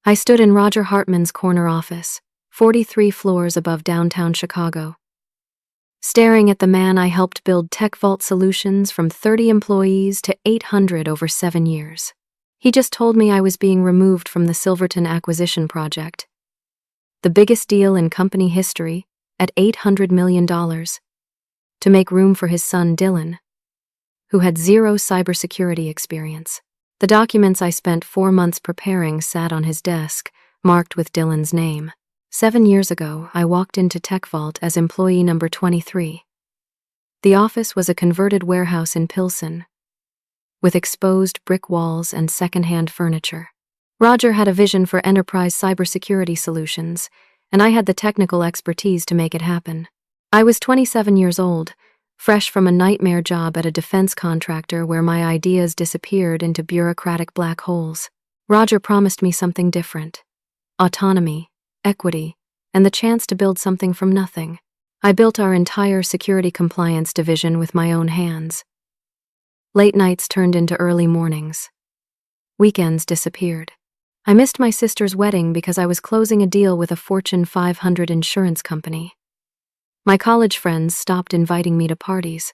I stood in Roger Hartman's corner office, 43 floors above downtown Chicago, staring at the man I helped build TechVault solutions from 30 employees to 800 over 7 years. He just told me I was being removed from the Silverton acquisition project, the biggest deal in company history, at $800 million, to make room for his son Dylan, who had zero cybersecurity experience. The documents I spent 4 months preparing sat on his desk, marked with Dylan's name. 7 years ago, I walked into TechVault as employee number 23. The office was a converted warehouse in Pilsen, with exposed brick walls and second-hand furniture. Roger had a vision for enterprise cybersecurity solutions, and I had the technical expertise to make it happen. I was 27 years old, fresh from a nightmare job at a defense contractor where my ideas disappeared into bureaucratic black holes. Roger promised me something different: autonomy, equity, and the chance to build something from nothing. I built our entire security compliance division with my own hands. Late nights turned into early mornings. Weekends disappeared. I missed my sister's wedding because I was closing a deal with a Fortune 500 insurance company. My college friends stopped inviting me to parties.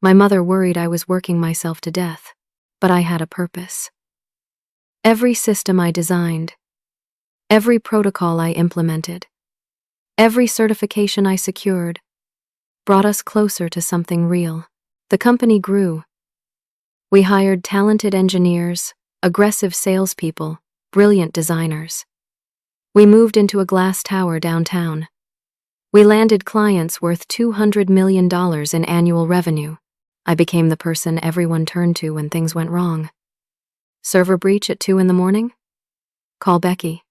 My mother worried I was working myself to death, but I had a purpose. Every system I designed, every protocol I implemented, every certification I secured, brought us closer to something real. The company grew. We hired talented engineers, aggressive salespeople, brilliant designers. We moved into a glass tower downtown. We landed clients worth $200 million in annual revenue. I became the person everyone turned to when things went wrong. Server breach at 2 a.m? Call Becky.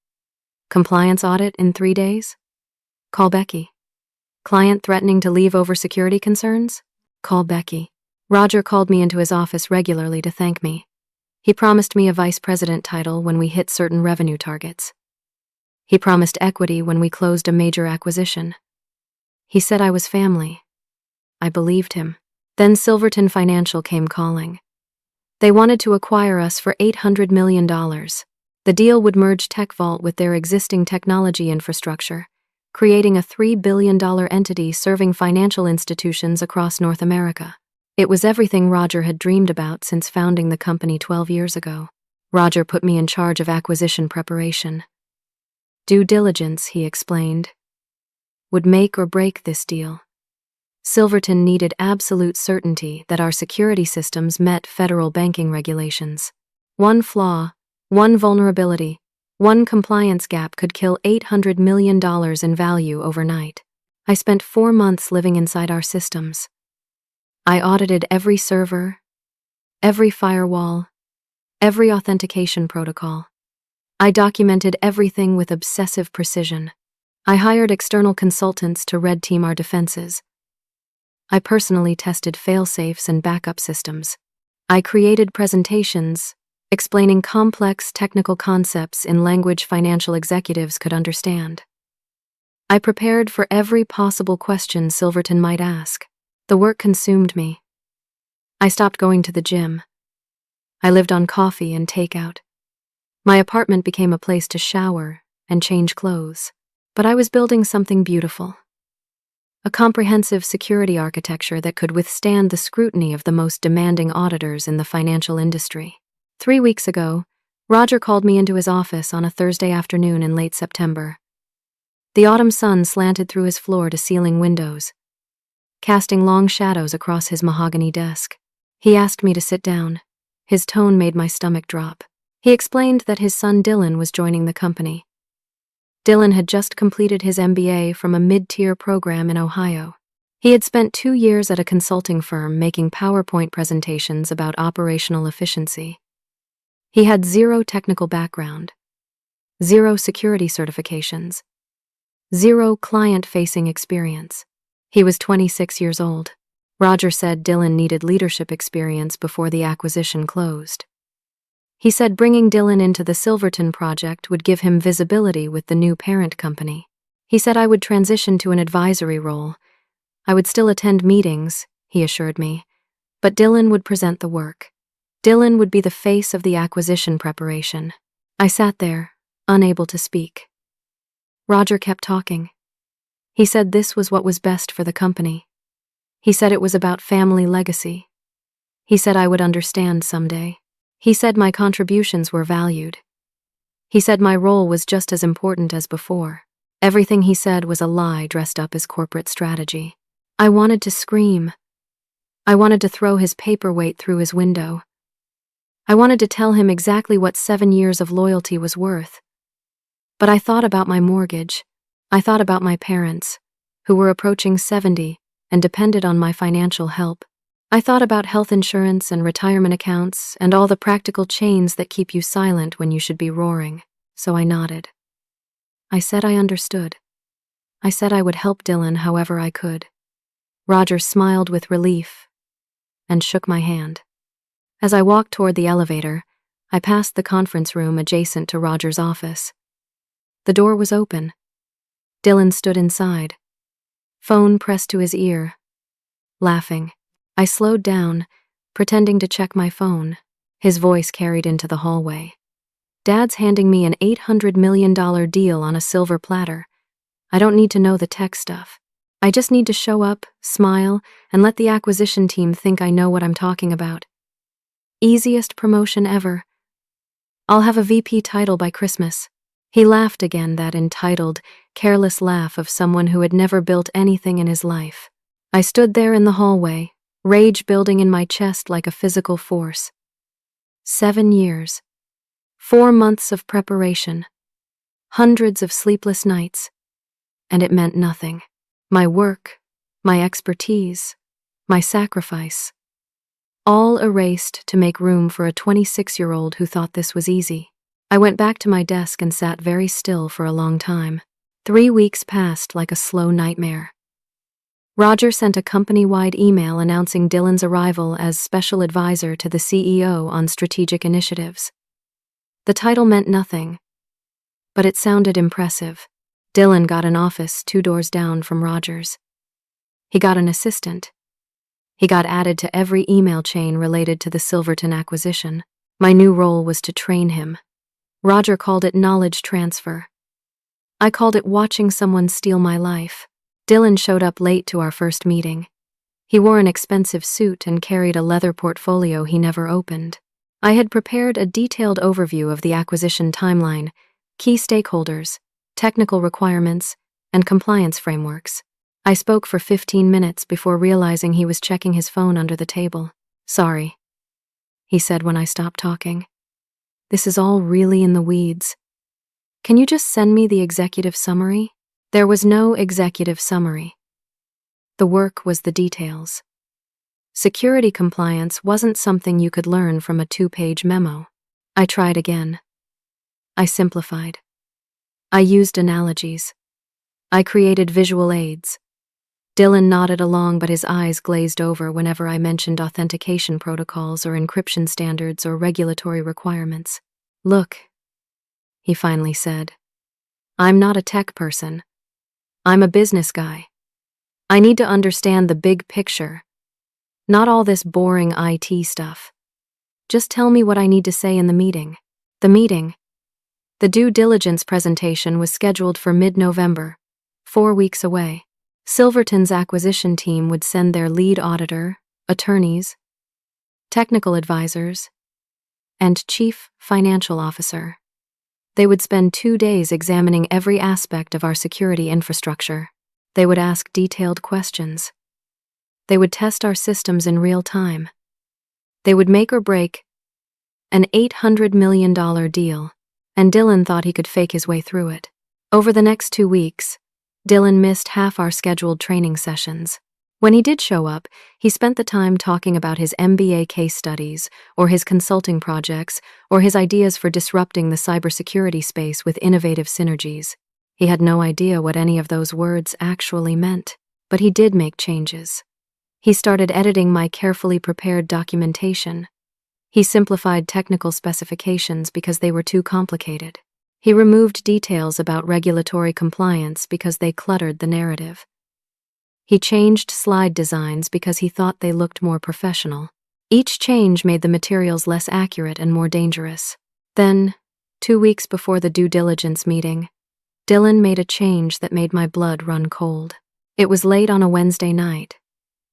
Compliance audit in 3 days? Call Becky. Client threatening to leave over security concerns? Call Becky. Roger called me into his office regularly to thank me. He promised me a vice president title when we hit certain revenue targets. He promised equity when we closed a major acquisition. He said I was family. I believed him. Then Silverton Financial came calling. They wanted to acquire us for $800 million. The deal would merge TechVault with their existing technology infrastructure, creating a $3 billion entity serving financial institutions across North America. It was everything Roger had dreamed about since founding the company 12 years ago. Roger put me in charge of acquisition preparation. Due diligence, he explained, would make or break this deal. Silverton needed absolute certainty that our security systems met federal banking regulations. One flaw, one vulnerability, one compliance gap could kill $800 million in value overnight. I spent 4 months living inside our systems. I audited every server, every firewall, every authentication protocol. I documented everything with obsessive precision. I hired external consultants to red team our defenses. I personally tested fail-safes and backup systems. I created presentations explaining complex technical concepts in language financial executives could understand. I prepared for every possible question Silverton might ask. The work consumed me. I stopped going to the gym. I lived on coffee and takeout. My apartment became a place to shower and change clothes. But I was building something beautiful. A comprehensive security architecture that could withstand the scrutiny of the most demanding auditors in the financial industry. 3 weeks ago, Roger called me into his office on a Thursday afternoon in late September. The autumn sun slanted through his floor-to-ceiling windows, casting long shadows across his mahogany desk. He asked me to sit down. His tone made my stomach drop. He explained that his son Dylan was joining the company. Dylan had just completed his MBA from a mid-tier program in Ohio. He had spent 2 years at a consulting firm making PowerPoint presentations about operational efficiency. He had 0 technical background, 0 security certifications, 0 client-facing experience. He was 26 years old. Roger said Dylan needed leadership experience before the acquisition closed. He said bringing Dylan into the Silverton project would give him visibility with the new parent company. He said I would transition to an advisory role. I would still attend meetings, he assured me, but Dylan would present the work. Dylan would be the face of the acquisition preparation. I sat there, unable to speak. Roger kept talking. He said this was what was best for the company. He said it was about family legacy. He said I would understand someday. He said my contributions were valued. He said my role was just as important as before. Everything he said was a lie dressed up as corporate strategy. I wanted to scream. I wanted to throw his paperweight through his window. I wanted to tell him exactly what 7 years of loyalty was worth. But I thought about my mortgage. I thought about my parents, who were approaching 70 and depended on my financial help. I thought about health insurance and retirement accounts and all the practical chains that keep you silent when you should be roaring, so I nodded. I said I understood. I said I would help Dylan however I could. Roger smiled with relief and shook my hand. As I walked toward the elevator, I passed the conference room adjacent to Roger's office. The door was open. Dylan stood inside, phone pressed to his ear, laughing. I slowed down, pretending to check my phone. His voice carried into the hallway. Dad's handing me an $800 million deal on a silver platter. I don't need to know the tech stuff. I just need to show up, smile, and let the acquisition team think I know what I'm talking about. Easiest promotion ever. I'll have a VP title by Christmas. He laughed again, that entitled, careless laugh of someone who had never built anything in his life. I stood there in the hallway, rage building in my chest like a physical force. 7 years. 4 months of preparation. Hundreds of sleepless nights. And it meant nothing. My work, my expertise, my sacrifice. All erased to make room for a 26-year-old who thought this was easy. I went back to my desk and sat very still for a long time. 3 weeks passed like a slow nightmare. Roger sent a company-wide email announcing Dylan's arrival as special advisor to the CEO on strategic initiatives. The title meant nothing, but it sounded impressive. Dylan got an office 2 doors down from Roger's. He got an assistant. He got added to every email chain related to the Silverton acquisition. My new role was to train him. Roger called it knowledge transfer. I called it watching someone steal my life. Dylan showed up late to our first meeting. He wore an expensive suit and carried a leather portfolio he never opened. I had prepared a detailed overview of the acquisition timeline, key stakeholders, technical requirements, and compliance frameworks. I spoke for 15 minutes before realizing he was checking his phone under the table. "Sorry," he said when I stopped talking. "This is all really in the weeds. Can you just send me the executive summary?" There was no executive summary. The work was the details. Security compliance wasn't something you could learn from a 2-page memo. I tried again. I simplified. I used analogies. I created visual aids. Dylan nodded along, but his eyes glazed over whenever I mentioned authentication protocols or encryption standards or regulatory requirements. "Look," he finally said, "I'm not a tech person. I'm a business guy. I need to understand the big picture, not all this boring IT stuff. Just tell me what I need to say in the meeting." The due diligence presentation was scheduled for mid-November, 4 weeks away. Silverton's acquisition team would send their lead auditor, attorneys, technical advisors, and chief financial officer. They would spend 2 days examining every aspect of our security infrastructure. They would ask detailed questions. They would test our systems in real time. They would make or break an $800 million deal, and Dylan thought he could fake his way through it. Over the next 2 weeks, Dylan missed half our scheduled training sessions. When he did show up, he spent the time talking about his MBA case studies, or his consulting projects, or his ideas for disrupting the cybersecurity space with innovative synergies. He had no idea what any of those words actually meant, but he did make changes. He started editing my carefully prepared documentation. He simplified technical specifications because they were too complicated. He removed details about regulatory compliance because they cluttered the narrative. He changed slide designs because he thought they looked more professional. Each change made the materials less accurate and more dangerous. Then, 2 weeks before the due diligence meeting, Dylan made a change that made my blood run cold. It was late on a Wednesday night.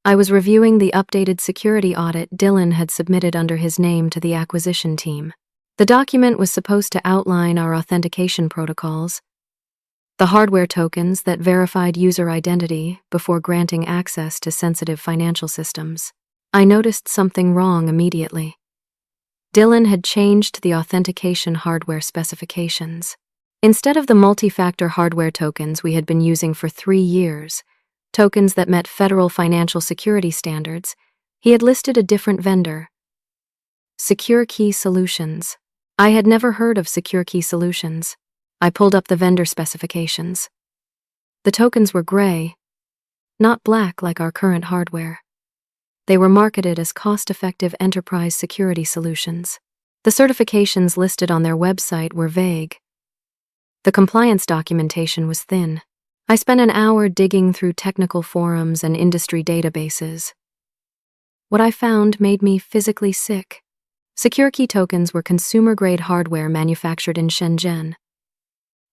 I was reviewing the updated security audit Dylan had submitted under his name to the acquisition team. The document was supposed to outline our authentication protocols, the hardware tokens that verified user identity before granting access to sensitive financial systems. I noticed something wrong immediately. Dylan had changed the authentication hardware specifications. Instead of the multi-factor hardware tokens we had been using for 3 years, tokens that met federal financial security standards, he had listed a different vendor. Secure Key Solutions. I had never heard of Secure Key Solutions. I pulled up the vendor specifications. The tokens were gray, not black like our current hardware. They were marketed as cost-effective enterprise security solutions. The certifications listed on their website were vague. The compliance documentation was thin. I spent an hour digging through technical forums and industry databases. What I found made me physically sick. Secure Key tokens were consumer-grade hardware manufactured in Shenzhen.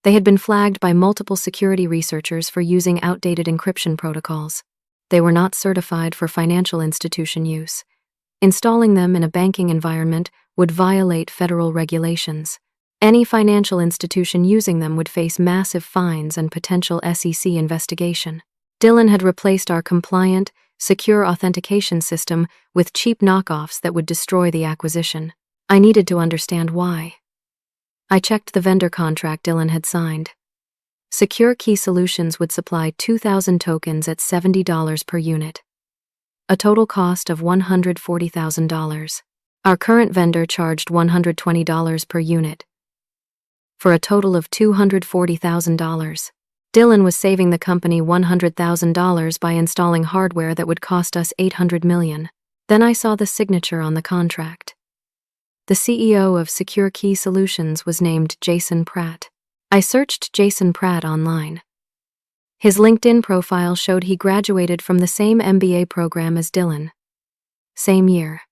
They had been flagged by multiple security researchers for using outdated encryption protocols. They were not certified for financial institution use. Installing them in a banking environment would violate federal regulations. Any financial institution using them would face massive fines and potential SEC investigation. Dylan had replaced our compliant, secure authentication system with cheap knockoffs that would destroy the acquisition. I needed to understand why. I checked the vendor contract Dylan had signed. Secure Key Solutions would supply 2,000 tokens at $70 per unit, a total cost of $140,000. Our current vendor charged $120 per unit, for a total of $240,000. Dylan was saving the company $100,000 by installing hardware that would cost us $800 million. Then I saw the signature on the contract. The CEO of Secure Key Solutions was named Jason Pratt. I searched Jason Pratt online. His LinkedIn profile showed he graduated from the same MBA program as Dylan. Same year.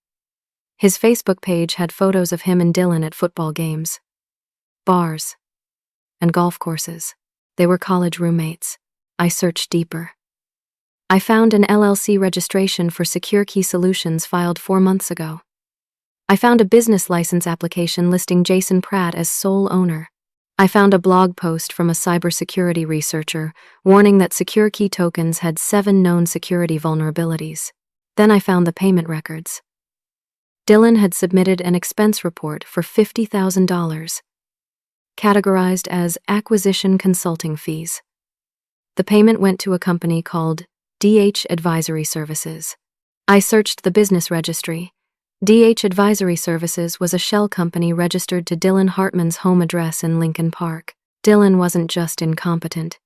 His Facebook page had photos of him and Dylan at football games, bars, and golf courses. They were college roommates. I searched deeper. I found an LLC registration for Secure Key Solutions filed 4 months ago. I found a business license application listing Jason Pratt as sole owner. I found a blog post from a cybersecurity researcher warning that Secure Key tokens had 7 known security vulnerabilities. Then I found the payment records. Dylan had submitted an expense report for $50,000, categorized as acquisition consulting fees. The payment went to a company called DH Advisory Services. I searched the business registry. DH Advisory Services was a shell company registered to Dylan Hartman's home address in Lincoln Park. Dylan wasn't just incompetent.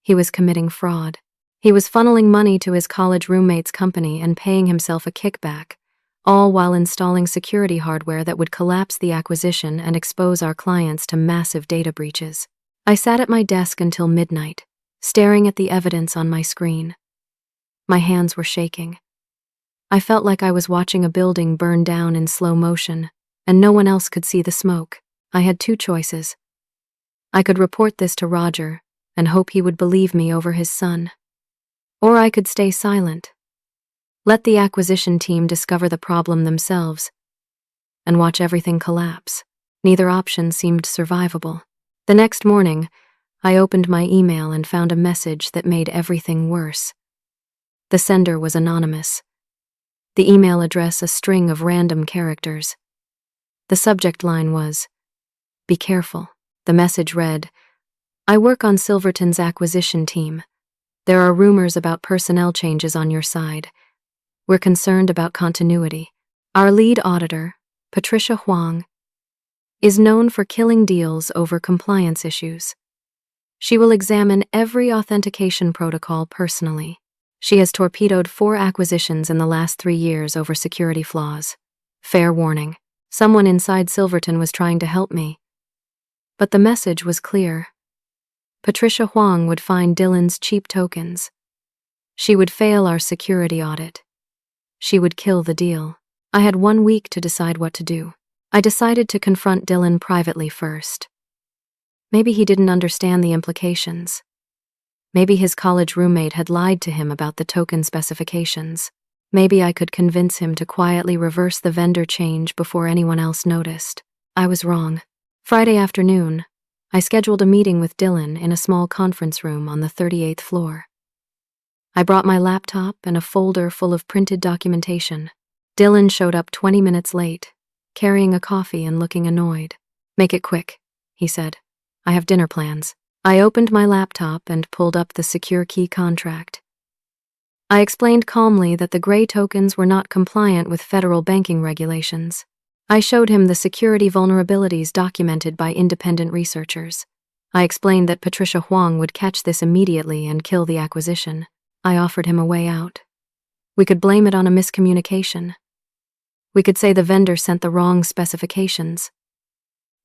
He was committing fraud. He was funneling money to his college roommate's company and paying himself a kickback, all while installing security hardware that would collapse the acquisition and expose our clients to massive data breaches. I sat at my desk until midnight, staring at the evidence on my screen. My hands were shaking. I felt like I was watching a building burn down in slow motion, and no one else could see the smoke. I had 2 choices. I could report this to Roger and hope he would believe me over his son. Or I could stay silent, let the acquisition team discover the problem themselves, and watch everything collapse. Neither option seemed survivable. The next morning, I opened my email and found a message that made everything worse. The sender was anonymous. The email address a string of random characters. The subject line was, "Be careful." The message read, "I work on Silverton's acquisition team. There are rumors about personnel changes on your side. We're concerned about continuity. Our lead auditor, Patricia Huang, is known for killing deals over compliance issues. She will examine every authentication protocol personally. She has torpedoed 4 acquisitions in the last 3 years over security flaws. Fair warning. Someone inside Silverton was trying to help me. But the message was clear. Patricia Huang would find Dylan's cheap tokens. She would fail our security audit. She would kill the deal. I had 1 week to decide what to do. I decided to confront Dylan privately first. Maybe he didn't understand the implications. Maybe his college roommate had lied to him about the token specifications. Maybe I could convince him to quietly reverse the vendor change before anyone else noticed. I was wrong. Friday afternoon, I scheduled a meeting with Dylan in a small conference room on the 38th floor. I brought my laptop and a folder full of printed documentation. Dylan showed up 20 minutes late, carrying a coffee and looking annoyed. "Make it quick," he said. "I have dinner plans." I opened my laptop and pulled up the secure key contract. I explained calmly that the gray tokens were not compliant with federal banking regulations. I showed him the security vulnerabilities documented by independent researchers. I explained that Patricia Huang would catch this immediately and kill the acquisition. I offered him a way out. We could blame it on a miscommunication. We could say the vendor sent the wrong specifications.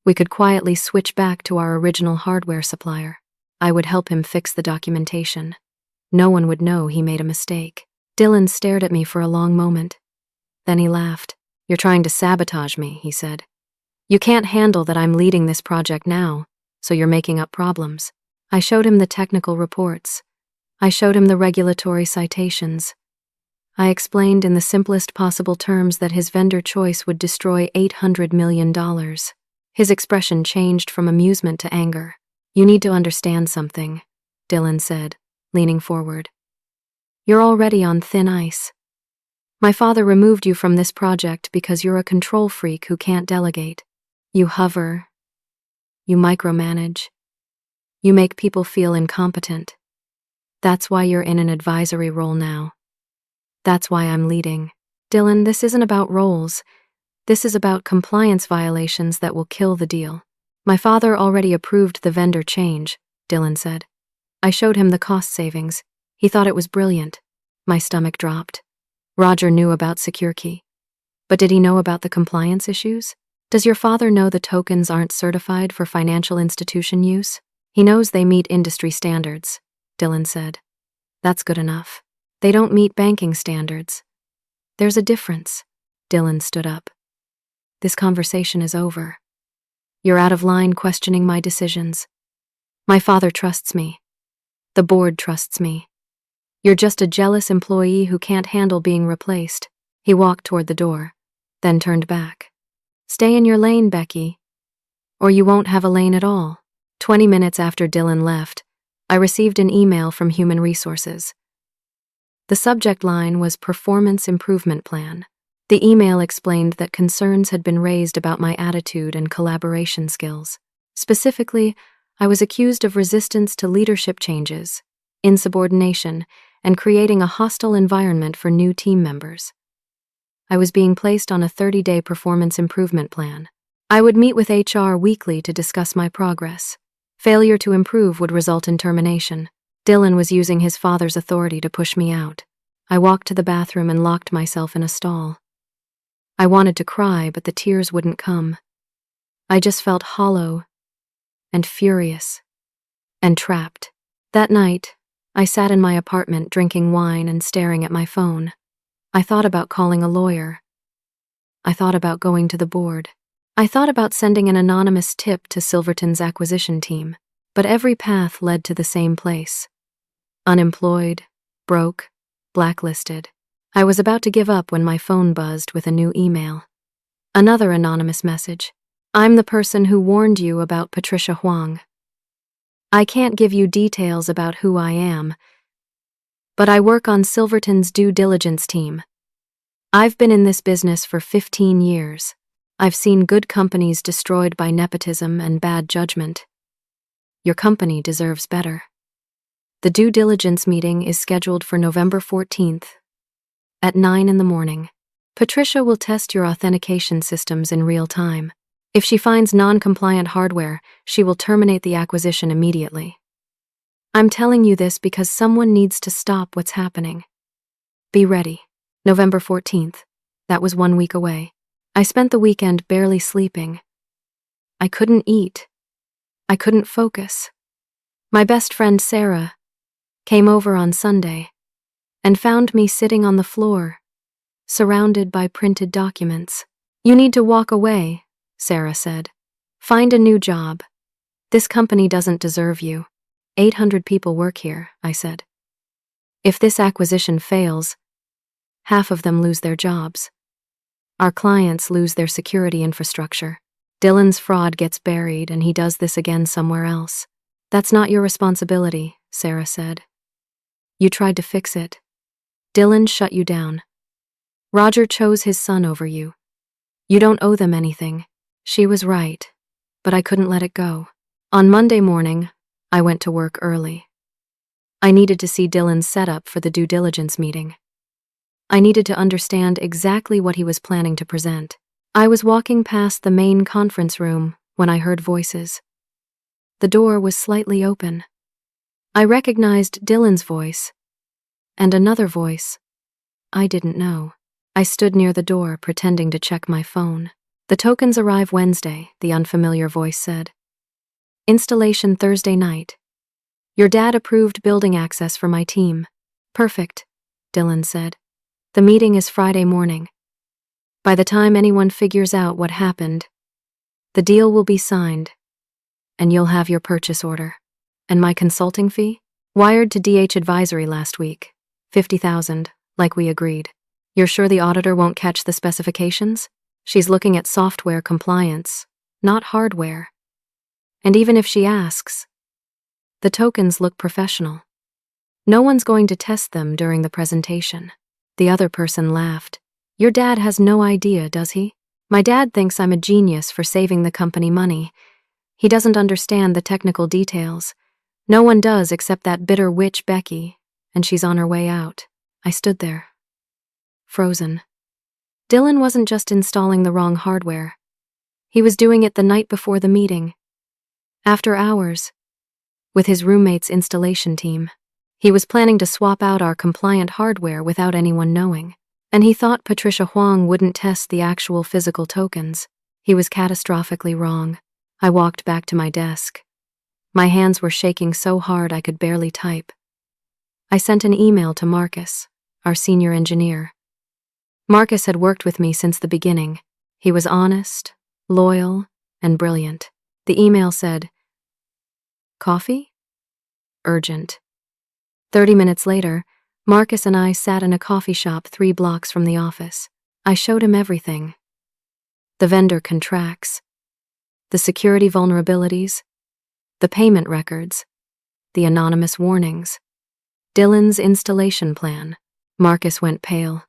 We could quietly switch back to our original hardware supplier. I would help him fix the documentation. No one would know he made a mistake. Dylan stared at me for a long moment. Then he laughed. "You're trying to sabotage me," he said. "You can't handle that I'm leading this project now, so you're making up problems." I showed him the technical reports. I showed him the regulatory citations. I explained in the simplest possible terms that his vendor choice would destroy $800 million. His expression changed from amusement to anger. "You need to understand something," Dylan said, leaning forward. "You're already on thin ice. My father removed you from this project because you're a control freak who can't delegate. You hover. You micromanage. You make people feel incompetent. That's why you're in an advisory role now. That's why I'm leading. Dylan, this isn't about roles. This is about compliance violations that will kill the deal." "My father already approved the vendor change," Dylan said. I showed him the cost savings. He thought it was brilliant. My stomach dropped. Roger knew about SecureKey. But did he know about the compliance issues? Does your father know the tokens aren't certified for financial institution use? He knows they meet industry standards, Dylan said. That's good enough. They don't meet banking standards. There's a difference. Dylan stood up. This conversation is over. You're out of line questioning my decisions. My father trusts me. The board trusts me. You're just a jealous employee who can't handle being replaced. He walked toward the door, then turned back. Stay in your lane, Becky, or you won't have a lane at all. 20 minutes after Dylan left, I received an email from Human Resources. The subject line was Performance Improvement Plan. The email explained that concerns had been raised about my attitude and collaboration skills. Specifically, I was accused of resistance to leadership changes, insubordination, and creating a hostile environment for new team members. I was being placed on a 30-day performance improvement plan. I would meet with HR weekly to discuss my progress. Failure to improve would result in termination. Dylan was using his father's authority to push me out. I walked to the bathroom and locked myself in a stall. I wanted to cry, but the tears wouldn't come. I just felt hollow and furious and trapped. That night, I sat in my apartment drinking wine and staring at my phone. I thought about calling a lawyer. I thought about going to the board. I thought about sending an anonymous tip to Silverton's acquisition team, but every path led to the same place. Unemployed, broke, blacklisted. I was about to give up when my phone buzzed with a new email. Another anonymous message. I'm the person who warned you about Patricia Huang. I can't give you details about who I am, but I work on Silverton's due diligence team. I've been in this business for 15 years. I've seen good companies destroyed by nepotism and bad judgment. Your company deserves better. The due diligence meeting is scheduled for November 14th at 9 in the morning. Patricia will test your authentication systems in real time. If she finds non-compliant hardware, she will terminate the acquisition immediately. I'm telling you this because someone needs to stop what's happening. Be ready. November 14th. That was 1 week away. I spent the weekend barely sleeping. I couldn't eat. I couldn't focus. My best friend Sarah came over on Sunday and found me sitting on the floor, surrounded by printed documents. You need to walk away, Sarah said. Find a new job. This company doesn't deserve you. 800 people work here, I said. If this acquisition fails, half of them lose their jobs. Our clients lose their security infrastructure. Dylan's fraud gets buried and he does this again somewhere else. That's not your responsibility, Sarah said. You tried to fix it. Dylan shut you down. Roger chose his son over you. You don't owe them anything. She was right, but I couldn't let it go. On Monday morning, I went to work early. I needed to see Dylan's setup for the due diligence meeting. I needed to understand exactly what he was planning to present. I was walking past the main conference room when I heard voices. The door was slightly open. I recognized Dylan's voice and another voice I didn't know. I stood near the door pretending to check my phone. The tokens arrive Wednesday, the unfamiliar voice said. Installation Thursday night. Your dad approved building access for my team. Perfect, Dylan said. The meeting is Friday morning. By the time anyone figures out what happened, the deal will be signed, and you'll have your purchase order. And my consulting fee? Wired to DH Advisory last week. 50,000, like we agreed. You're sure the auditor won't catch the specifications? She's looking at software compliance, not hardware. And even if she asks, the tokens look professional. No one's going to test them during the presentation. The other person laughed. Your dad has no idea, does he? My dad thinks I'm a genius for saving the company money. He doesn't understand the technical details. No one does except that bitter witch Becky, and she's on her way out. I stood there, frozen. Dylan wasn't just installing the wrong hardware. He was doing it the night before the meeting. After hours, with his roommate's installation team. He was planning to swap out our compliant hardware without anyone knowing. And he thought Patricia Huang wouldn't test the actual physical tokens. He was catastrophically wrong. I walked back to my desk. My hands were shaking so hard I could barely type. I sent an email to Marcus, our senior engineer. Marcus had worked with me since the beginning. He was honest, loyal, and brilliant. The email said, "Coffee? Urgent." 30 minutes later, Marcus and I sat in a coffee shop 3 blocks from the office. I showed him everything. The vendor contracts, the security vulnerabilities, the payment records, the anonymous warnings, Dylan's installation plan. Marcus went pale.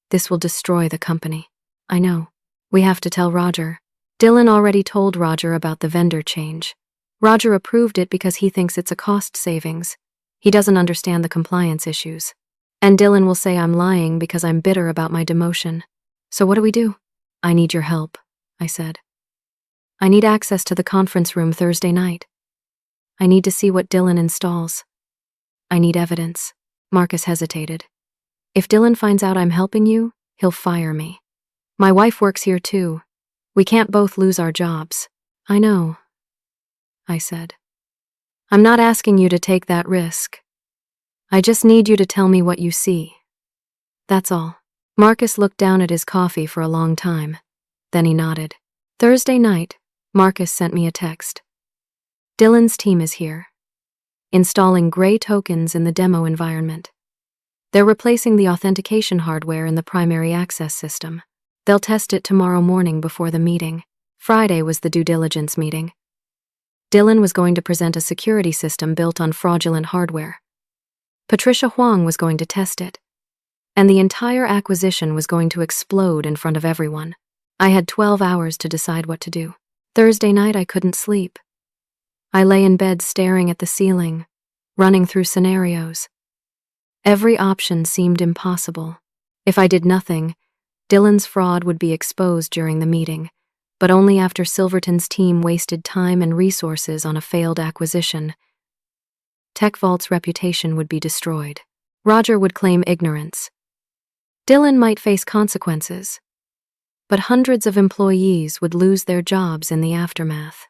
This will destroy the company. I know. We have to tell Roger. Dylan already told Roger about the vendor change. Roger approved it because he thinks it's a cost savings. He doesn't understand the compliance issues. And Dylan will say I'm lying because I'm bitter about my demotion. So what do we do? I need your help, I said. I need access to the conference room Thursday night. I need to see what Dylan installs. I need evidence. Marcus hesitated. If Dylan finds out I'm helping you, he'll fire me. My wife works here too. We can't both lose our jobs. I know, I said. I'm not asking you to take that risk. I just need you to tell me what you see. That's all. Marcus looked down at his coffee for a long time. Then he nodded. Thursday night, Marcus sent me a text. Dylan's team is here, installing gray tokens in the demo environment. They're replacing the authentication hardware in the primary access system. They'll test it tomorrow morning before the meeting. Friday was the due diligence meeting. Dylan was going to present a security system built on fraudulent hardware. Patricia Huang was going to test it. And the entire acquisition was going to explode in front of everyone. I had 12 hours to decide what to do. Thursday night I couldn't sleep. I lay in bed staring at the ceiling, running through scenarios. Every option seemed impossible. If I did nothing, Dylan's fraud would be exposed during the meeting, but only after Silverton's team wasted time and resources on a failed acquisition. TechVault's reputation would be destroyed. Roger would claim ignorance. Dylan might face consequences, but hundreds of employees would lose their jobs in the aftermath.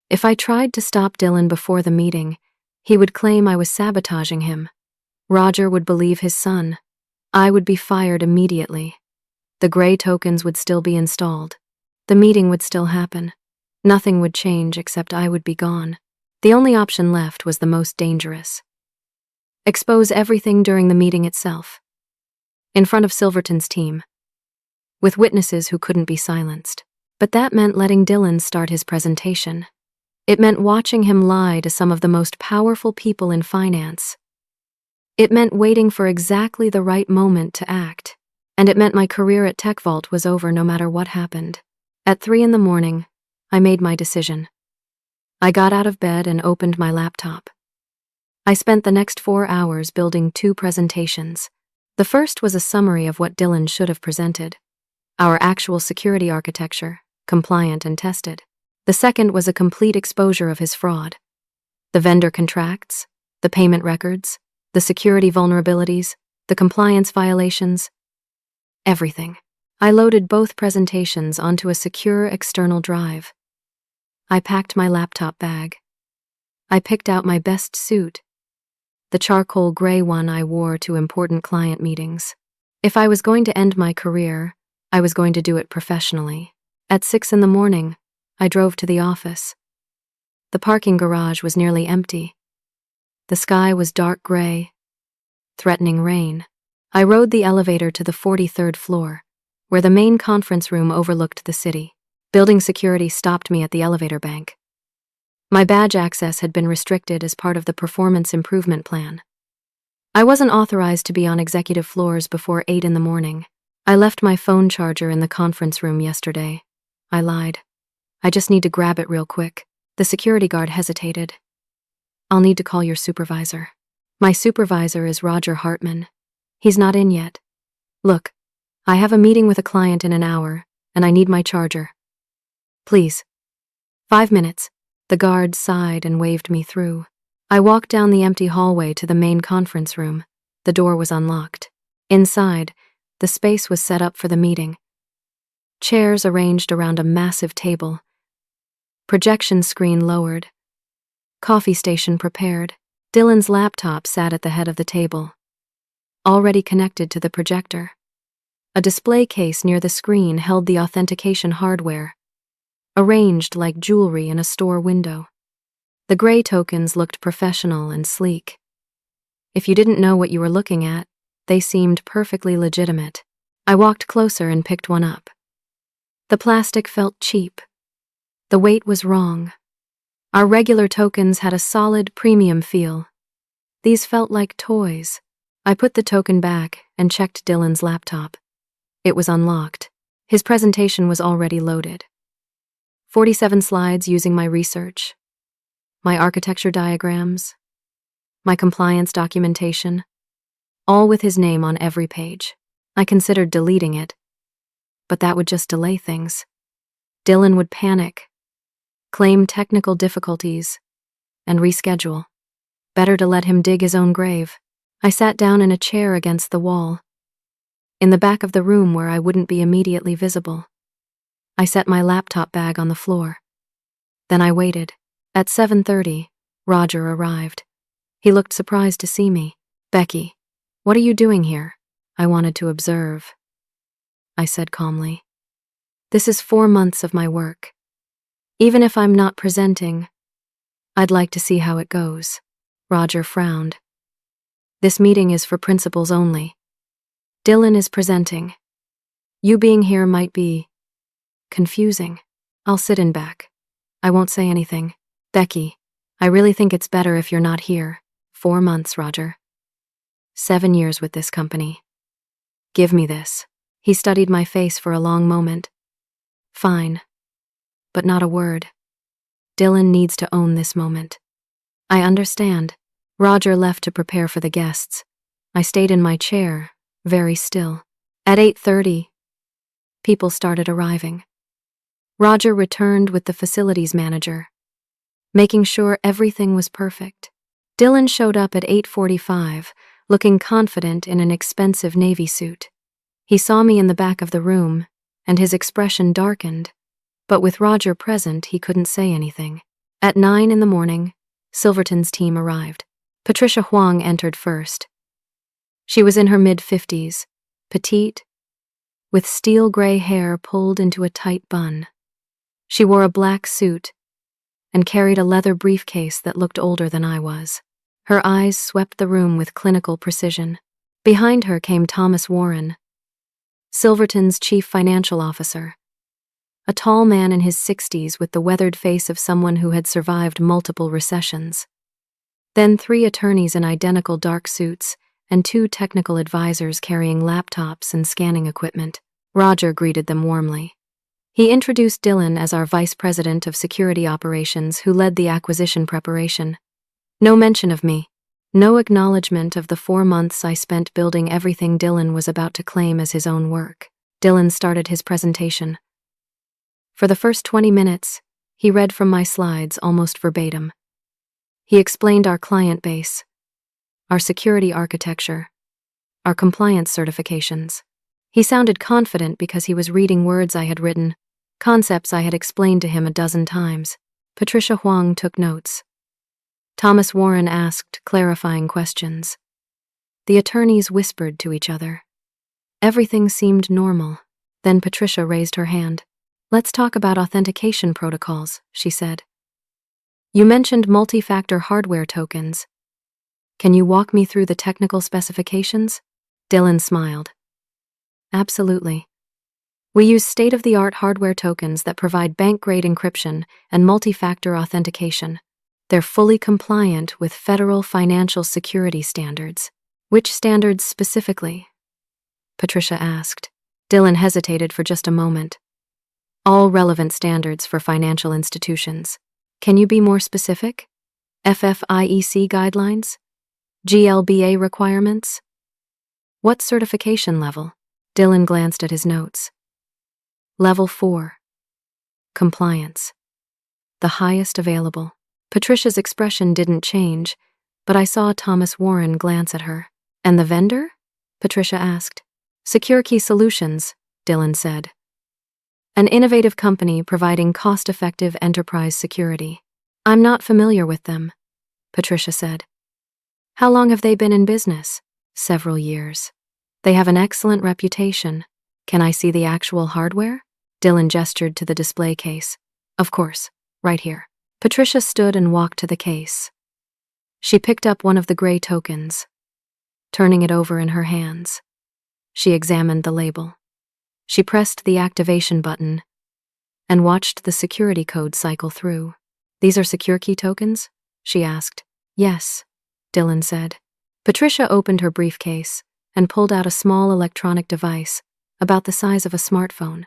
If I tried to stop Dylan before the meeting, he would claim I was sabotaging him. Roger would believe his son. I would be fired immediately. The gray tokens would still be installed. The meeting would still happen. Nothing would change except I would be gone. The only option left was the most dangerous. Expose everything during the meeting itself. In front of Silverton's team. With witnesses who couldn't be silenced. But that meant letting Dylan start his presentation. It meant watching him lie to some of the most powerful people in finance. It meant waiting for exactly the right moment to act. And it meant my career at TechVault was over no matter what happened. At 3 a.m, I made my decision. I got out of bed and opened my laptop. I spent the next 4 hours building 2 presentations. The first was a summary of what Dylan should have presented. Our actual security architecture, compliant and tested. The second was a complete exposure of his fraud. The vendor contracts, the payment records, the security vulnerabilities, the compliance violations. Everything. I loaded both presentations onto a secure external drive. I packed my laptop bag. I picked out my best suit, the charcoal gray one I wore to important client meetings. If I was going to end my career, I was going to do it professionally. At 6 a.m, I drove to the office. The parking garage was nearly empty. The sky was dark gray, threatening rain. I rode the elevator to the 43rd floor, where the main conference room overlooked the city. Building security stopped me at the elevator bank. My badge access had been restricted as part of the performance improvement plan. I wasn't authorized to be on executive floors before 8 a.m. I left my phone charger in the conference room yesterday. I lied. I just need to grab it real quick. The security guard hesitated. I'll need to call your supervisor. My supervisor is Roger Hartman. He's not in yet. Look, I have a meeting with a client in an hour, and I need my charger. Please. 5 minutes. The guard sighed and waved me through. I walked down the empty hallway to the main conference room. The door was unlocked. Inside, the space was set up for the meeting. Chairs arranged around a massive table. Projection screen lowered. Coffee station prepared. Dylan's laptop sat at the head of the table, already connected to the projector. A display case near the screen held the authentication hardware, arranged like jewelry in a store window. The gray tokens looked professional and sleek. If you didn't know what you were looking at, they seemed perfectly legitimate. I walked closer and picked one up. The plastic felt cheap. The weight was wrong. Our regular tokens had a solid premium feel. These felt like toys. I put the token back and checked Dylan's laptop. It was unlocked. His presentation was already loaded. 47 slides using my research, my architecture diagrams, my compliance documentation, all with his name on every page. I considered deleting it, but that would just delay things. Dylan would panic, claim technical difficulties, and reschedule. Better to let him dig his own grave. I sat down in a chair against the wall, in the back of the room where I wouldn't be immediately visible. I set my laptop bag on the floor. Then I waited. At 7:30, Roger arrived. He looked surprised to see me. "Becky, what are you doing here?" I wanted to observe. I said calmly, "This is 4 months of my work. Even if I'm not presenting, I'd like to see how it goes." Roger frowned. "This meeting is for principals only. Dylan is presenting. You being here might be confusing. I'll sit in back. I won't say anything." "Becky, I really think it's better if you're not here." 4 months, Roger. 7 years with this company. "Give me this." He studied my face for a long moment. "Fine. But not a word. Dylan needs to own this moment." "I understand." Roger left to prepare for the guests. I stayed in my chair, very still. At 8:30, people started arriving. Roger returned with the facilities manager, making sure everything was perfect. Dylan showed up at 8:45, looking confident in an expensive navy suit. He saw me in the back of the room, and his expression darkened, but with Roger present, he couldn't say anything. At 9 a.m, Silverton's team arrived. Patricia Huang entered first. She was in her mid-50s, petite, with steel gray hair pulled into a tight bun. She wore a black suit and carried a leather briefcase that looked older than I was. Her eyes swept the room with clinical precision. Behind her came Thomas Warren, Silverton's chief financial officer, a tall man in his 60s with the weathered face of someone who had survived multiple recessions. Then 3 attorneys in identical dark suits and 2 technical advisors carrying laptops and scanning equipment. Roger greeted them warmly. He introduced Dylan as our vice president of security operations who led the acquisition preparation. No mention of me. No acknowledgement of the 4 months I spent building everything Dylan was about to claim as his own work. Dylan started his presentation. For the first 20 minutes, he read from my slides almost verbatim. He explained our client base, our security architecture, our compliance certifications. He sounded confident because he was reading words I had written, concepts I had explained to him a dozen times. Patricia Huang took notes. Thomas Warren asked clarifying questions. The attorneys whispered to each other. Everything seemed normal. Then Patricia raised her hand. "Let's talk about authentication protocols," she said. "You mentioned multi-factor hardware tokens. Can you walk me through the technical specifications?" Dylan smiled. "Absolutely. We use state-of-the-art hardware tokens that provide bank-grade encryption and multi-factor authentication. They're fully compliant with federal financial security standards." "Which standards specifically?" Patricia asked. Dylan hesitated for just a moment. "All relevant standards for financial institutions. Can you be more specific? FFIEC guidelines? GLBA requirements? What certification level?" Dylan glanced at his notes. "Level 4. Compliance. The highest available." Patricia's expression didn't change, but I saw Thomas Warren glance at her. "And the vendor?" Patricia asked. "Secure Key Solutions," Dylan said. "An innovative company providing cost-effective enterprise security." "I'm not familiar with them," Patricia said. "How long have they been in business?" "Several years. They have an excellent reputation. Can I see the actual hardware?" Dylan gestured to the display case. "Of course, right here." Patricia stood and walked to the case. She picked up one of the gray tokens, turning it over in her hands. She examined the label. She pressed the activation button and watched the security code cycle through. "These are secure key tokens?" she asked. "Yes," Dylan said. Patricia opened her briefcase and pulled out a small electronic device about the size of a smartphone.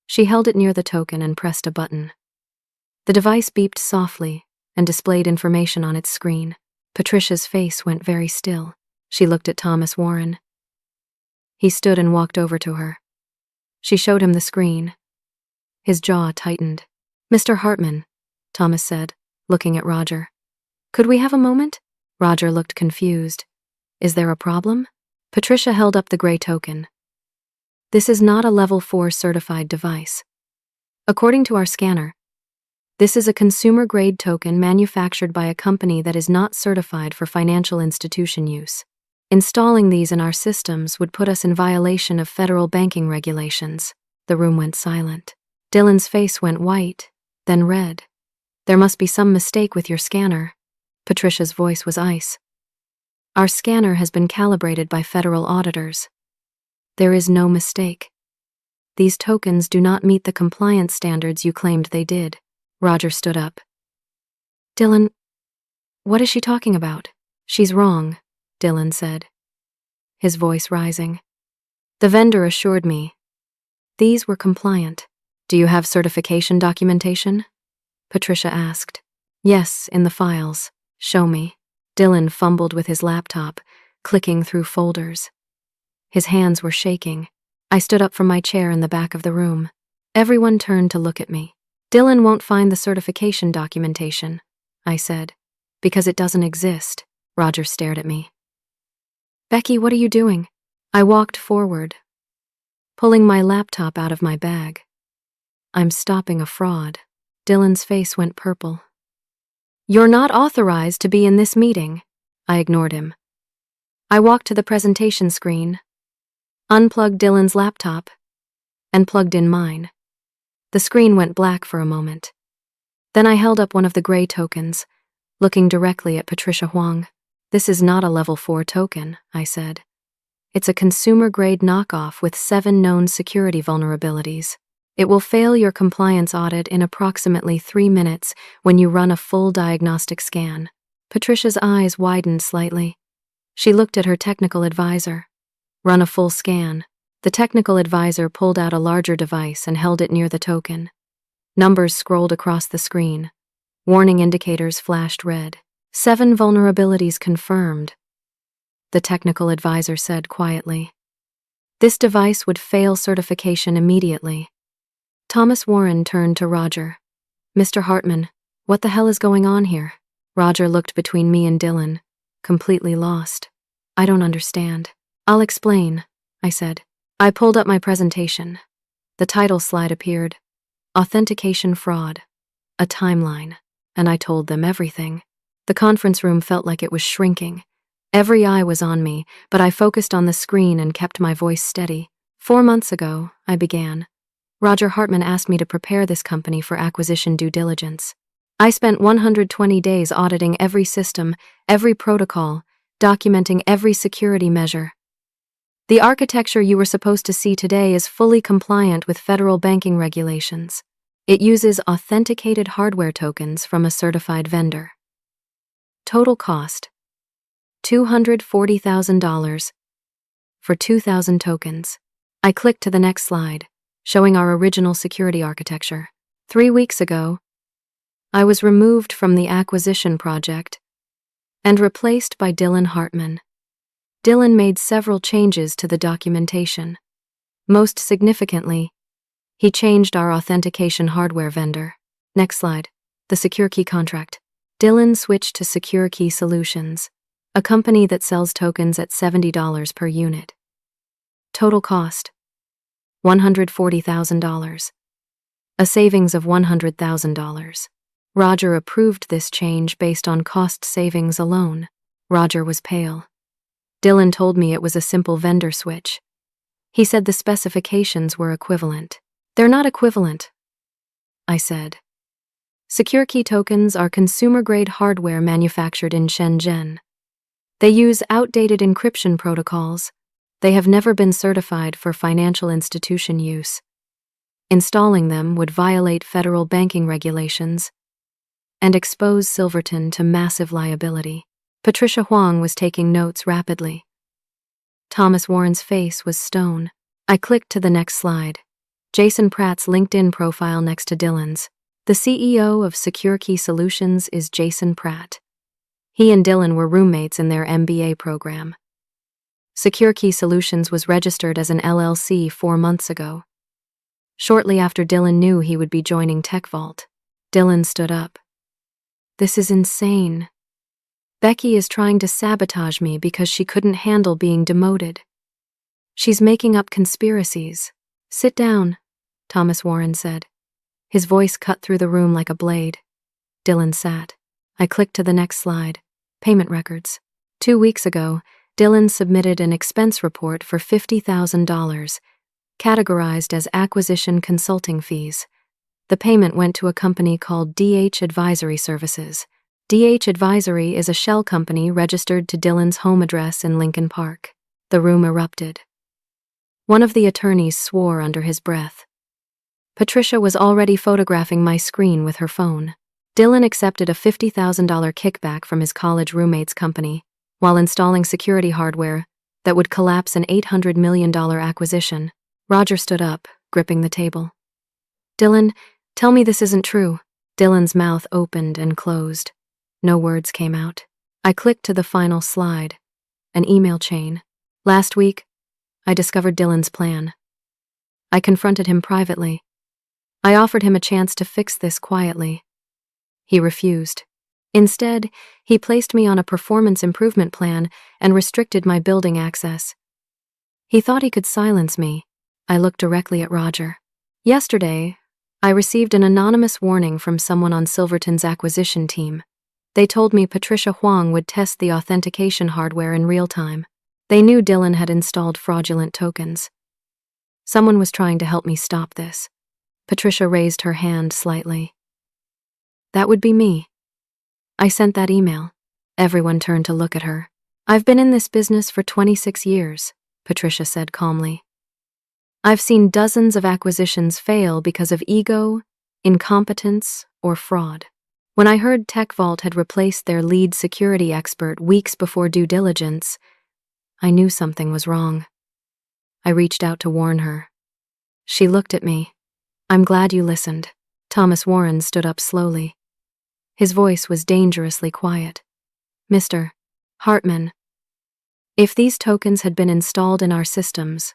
She held it near the token and pressed a button. The device beeped softly and displayed information on its screen. Patricia's face went very still. She looked at Thomas Warren. He stood and walked over to her. She showed him the screen. His jaw tightened. "Mr. Hartman," Thomas said, looking at Roger. "Could we have a moment?" Roger looked confused. "Is there a problem?" Patricia held up the gray token. "This is not a level 4 certified device. According to our scanner, this is a consumer-grade token manufactured by a company that is not certified for financial institution use. Installing these in our systems would put us in violation of federal banking regulations." The room went silent. Dylan's face went white, then red. "There must be some mistake with your scanner." Patricia's voice was ice. "Our scanner has been calibrated by federal auditors. There is no mistake. These tokens do not meet the compliance standards you claimed they did." Roger stood up. "Dylan, what is she talking about?" "She's wrong," Dylan said, his voice rising. "The vendor assured me these were compliant." "Do you have certification documentation?" Patricia asked. "Yes, in the files. Show me." Dylan fumbled with his laptop, clicking through folders. His hands were shaking. I stood up from my chair in the back of the room. Everyone turned to look at me. "Dylan won't find the certification documentation," I said. "Because it doesn't exist." Roger stared at me. "Becky, what are you doing?" I walked forward, pulling my laptop out of my bag. "I'm stopping a fraud." Dylan's face went purple. "You're not authorized to be in this meeting." I ignored him. I walked to the presentation screen, unplugged Dylan's laptop, and plugged in mine. The screen went black for a moment. Then I held up one of the gray tokens, looking directly at Patricia Huang. "This is not a level 4 token," I said. "It's a consumer-grade knockoff with 7 known security vulnerabilities. It will fail your compliance audit in approximately 3 minutes when you run a full diagnostic scan." Patricia's eyes widened slightly. She looked at her technical advisor. "Run a full scan." The technical advisor pulled out a larger device and held it near the token. Numbers scrolled across the screen. Warning indicators flashed red. 7 vulnerabilities confirmed, the technical advisor said quietly. This device would fail certification immediately. Thomas Warren turned to Roger. "Mr. Hartman, what the hell is going on here?" Roger looked between me and Dylan, completely lost. "I don't understand." "I'll explain," I said. I pulled up my presentation. The title slide appeared. Authentication Fraud. A Timeline. And I told them everything. The conference room felt like it was shrinking. Every eye was on me, but I focused on the screen and kept my voice steady. 4 months ago, I began. Roger Hartman asked me to prepare this company for acquisition due diligence. I spent 120 days auditing every system, every protocol, documenting every security measure. The architecture you were supposed to see today is fully compliant with federal banking regulations. It uses authenticated hardware tokens from a certified vendor. Total cost: $240,000 for 2,000 tokens. I clicked to the next slide, showing our original security architecture. 3 weeks ago, I was removed from the acquisition project and replaced by Dylan Hartman. Dylan made several changes to the documentation. Most significantly, he changed our authentication hardware vendor. Next slide. The Secure Key contract. Dylan switched to Secure Key Solutions, a company that sells tokens at $70 per unit. Total cost: $140,000. A savings of $100,000. Roger approved this change based on cost savings alone. Roger was pale. Dylan told me it was a simple vendor switch. He said the specifications were equivalent. "They're not equivalent," I said. Secure Key tokens are consumer-grade hardware manufactured in Shenzhen. They use outdated encryption protocols. They have never been certified for financial institution use. Installing them would violate federal banking regulations and expose Silverton to massive liability. Patricia Huang was taking notes rapidly. Thomas Warren's face was stone. I clicked to the next slide. Jason Pratt's LinkedIn profile next to Dylan's. The CEO of Secure Key Solutions is Jason Pratt. He and Dylan were roommates in their MBA program. Secure Key Solutions was registered as an LLC 4 months ago. Shortly after Dylan knew he would be joining TechVault, Dylan stood up. "This is insane. Becky is trying to sabotage me because she couldn't handle being demoted. She's making up conspiracies." "Sit down," Thomas Warren said. His voice cut through the room like a blade. Dylan sat. I clicked to the next slide. Payment records. 2 weeks ago, Dylan submitted an expense report for $50,000, categorized as acquisition consulting fees. The payment went to a company called DH Advisory Services. DH Advisory is a shell company registered to Dylan's home address in Lincoln Park. The room erupted. One of the attorneys swore under his breath. Patricia was already photographing my screen with her phone. Dylan accepted a $50,000 kickback from his college roommate's company while installing security hardware that would collapse an $800 million acquisition. Roger stood up, gripping the table. "Dylan, tell me this isn't true." Dylan's mouth opened and closed. No words came out. I clicked to the final slide. An email chain. "Last week, I discovered Dylan's plan. I confronted him privately. I offered him a chance to fix this quietly. He refused. Instead, he placed me on a performance improvement plan and restricted my building access. He thought he could silence me." I looked directly at Roger. "Yesterday, I received an anonymous warning from someone on Silverton's acquisition team. They told me Patricia Huang would test the authentication hardware in real time. They knew Dylan had installed fraudulent tokens. Someone was trying to help me stop this. Patricia raised her hand slightly. That would be me. I sent that email. Everyone turned to look at her. I've been in this business for 26 years, Patricia said calmly. I've seen dozens of acquisitions fail because of ego, incompetence, or fraud. When I heard TechVault had replaced their lead security expert weeks before due diligence, I knew something was wrong. I reached out to warn her. She looked at me. I'm glad you listened. Thomas Warren stood up slowly. His voice was dangerously quiet. Mr. Hartman, if these tokens had been installed in our systems,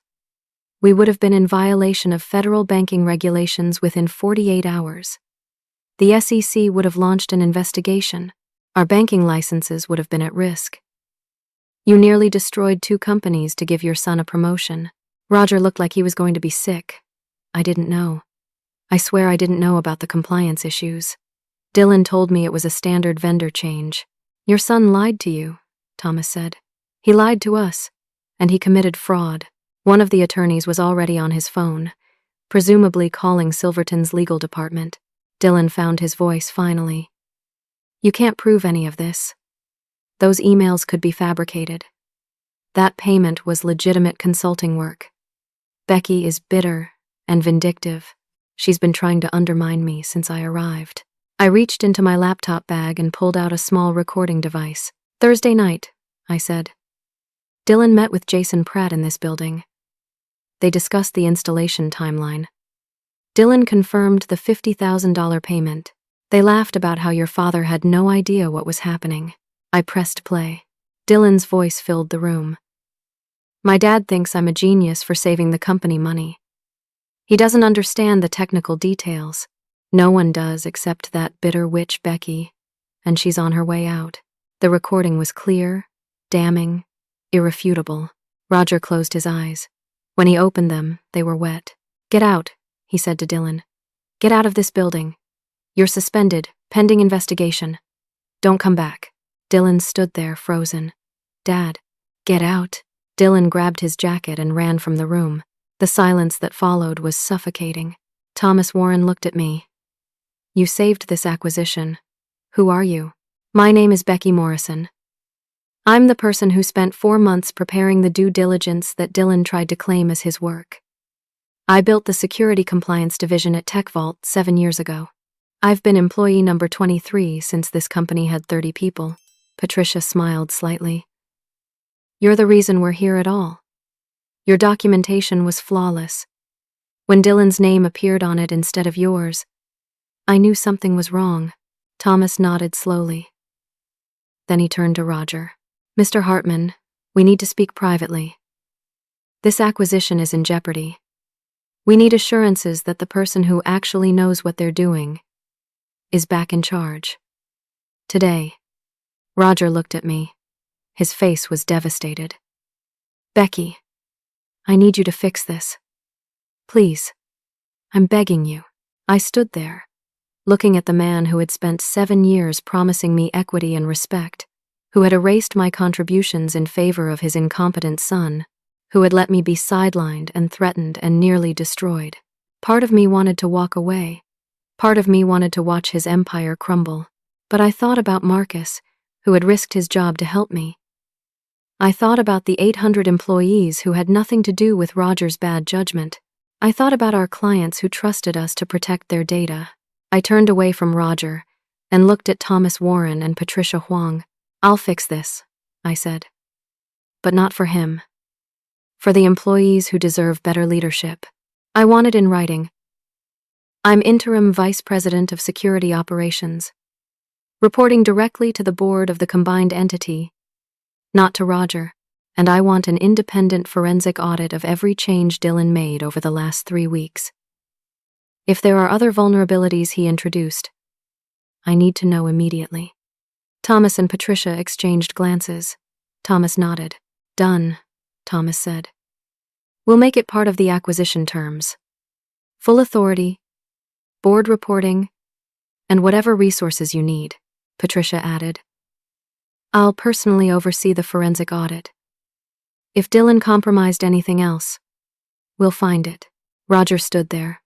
we would have been in violation of federal banking regulations within 48 hours. The SEC would have launched an investigation. Our banking licenses would have been at risk. You nearly destroyed 2 companies to give your son a promotion. Roger looked like he was going to be sick. I didn't know. I swear I didn't know about the compliance issues. Dylan told me it was a standard vendor change. Your son lied to you, Thomas said. He lied to us, and he committed fraud. One of the attorneys was already on his phone, presumably calling Silverton's legal department. Dylan found his voice finally. You can't prove any of this. Those emails could be fabricated. That payment was legitimate consulting work. Becky is bitter and vindictive. She's been trying to undermine me since I arrived. I reached into my laptop bag and pulled out a small recording device. Thursday night, I said. Dylan met with Jason Pratt in this building. They discussed the installation timeline. Dylan confirmed the $50,000 payment. They laughed about how your father had no idea what was happening. I pressed play. Dylan's voice filled the room. My dad thinks I'm a genius for saving the company money. He doesn't understand the technical details. No one does except that bitter witch Becky, and she's on her way out. The recording was clear, damning, irrefutable. Roger closed his eyes. When he opened them, they were wet. Get out, he said to Dylan. Get out of this building. You're suspended, pending investigation. Don't come back. Dylan stood there, frozen. Dad, get out. Dylan grabbed his jacket and ran from the room. The silence that followed was suffocating. Thomas Warren looked at me. You saved this acquisition. Who are you? My name is Becky Morrison. I'm the person who spent 4 months preparing the due diligence that Dylan tried to claim as his work. I built the security compliance division at TechVault 7 years ago. I've been employee number 23 since this company had 30 people. Patricia smiled slightly. You're the reason we're here at all. Your documentation was flawless. When Dylan's name appeared on it instead of yours, I knew something was wrong. Thomas nodded slowly. Then he turned to Roger. Mr. Hartman, we need to speak privately. This acquisition is in jeopardy. We need assurances that the person who actually knows what they're doing is back in charge. Today. Roger looked at me. His face was devastated. Becky, I need you to fix this. Please. I'm begging you. I stood there, looking at the man who had spent 7 years promising me equity and respect, who had erased my contributions in favor of his incompetent son, who had let me be sidelined and threatened and nearly destroyed. Part of me wanted to walk away. Part of me wanted to watch his empire crumble. But I thought about Marcus, who had risked his job to help me. I thought about the 800 employees who had nothing to do with Roger's bad judgment. I thought about our clients who trusted us to protect their data. I turned away from Roger and looked at Thomas Warren and Patricia Huang. I'll fix this, I said. But not for him. For the employees who deserve better leadership. I want it in writing. I'm Interim Vice President of Security Operations, reporting directly to the board of the combined entity, not to Roger, and I want an independent forensic audit of every change Dylan made over the last 3 weeks. If there are other vulnerabilities he introduced, I need to know immediately. Thomas and Patricia exchanged glances. Thomas nodded. Done, Thomas said. We'll make it part of the acquisition terms. Full authority, board reporting, and whatever resources you need, Patricia added. I'll personally oversee the forensic audit. If Dylan compromised anything else, we'll find it. Roger stood there.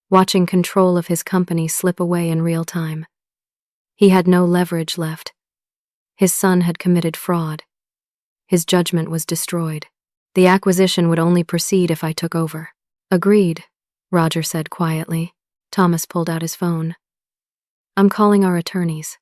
watching control of his company slip away in real time. He had no leverage left. His son had committed fraud. His judgment was destroyed. The acquisition would only proceed if I took over. Agreed, Roger said quietly. Thomas pulled out his phone. I'm calling our attorneys.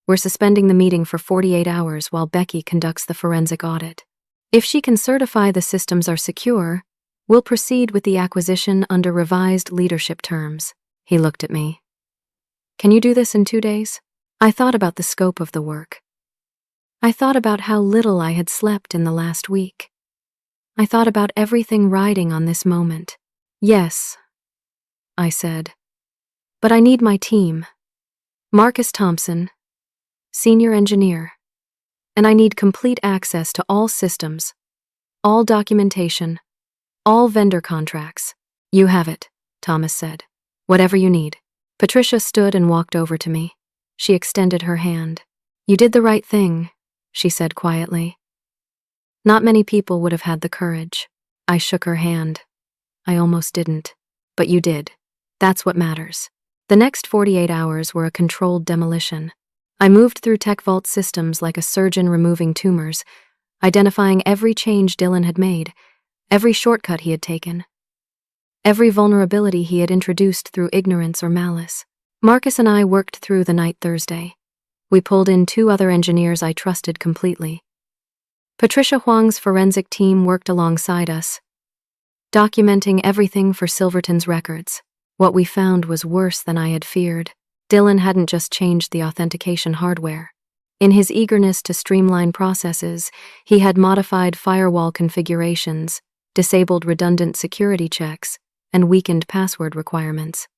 We're suspending the meeting for 48 hours while Becky conducts the forensic audit. If she can certify the systems are secure, we'll proceed with the acquisition under revised leadership terms. He looked at me. Can you do this in 2 days? I thought about the scope of the work. I thought about how little I had slept in the last week. I thought about everything riding on this moment. Yes, I said. But I need my team. Marcus Thompson, senior engineer. And I need complete access to all systems, all documentation, all vendor contracts. You have it, Thomas said. Whatever you need. Patricia stood and walked over to me. She extended her hand. You did the right thing, she said quietly. Not many people would have had the courage. I shook her hand. I almost didn't. But you did. That's what matters. The next 48 hours were a controlled demolition. I moved through TechVault systems like a surgeon removing tumors, identifying every change Dylan had made, every shortcut he had taken, every vulnerability he had introduced through ignorance or malice. Marcus and I worked through the night Thursday. We pulled in 2 other engineers I trusted completely. Patricia Huang's forensic team worked alongside us, documenting everything for Silverton's records. What we found was worse than I had feared. Dylan hadn't just changed the authentication hardware. In his eagerness to streamline processes, he had modified firewall configurations, disabled redundant security checks, and weakened password requirements.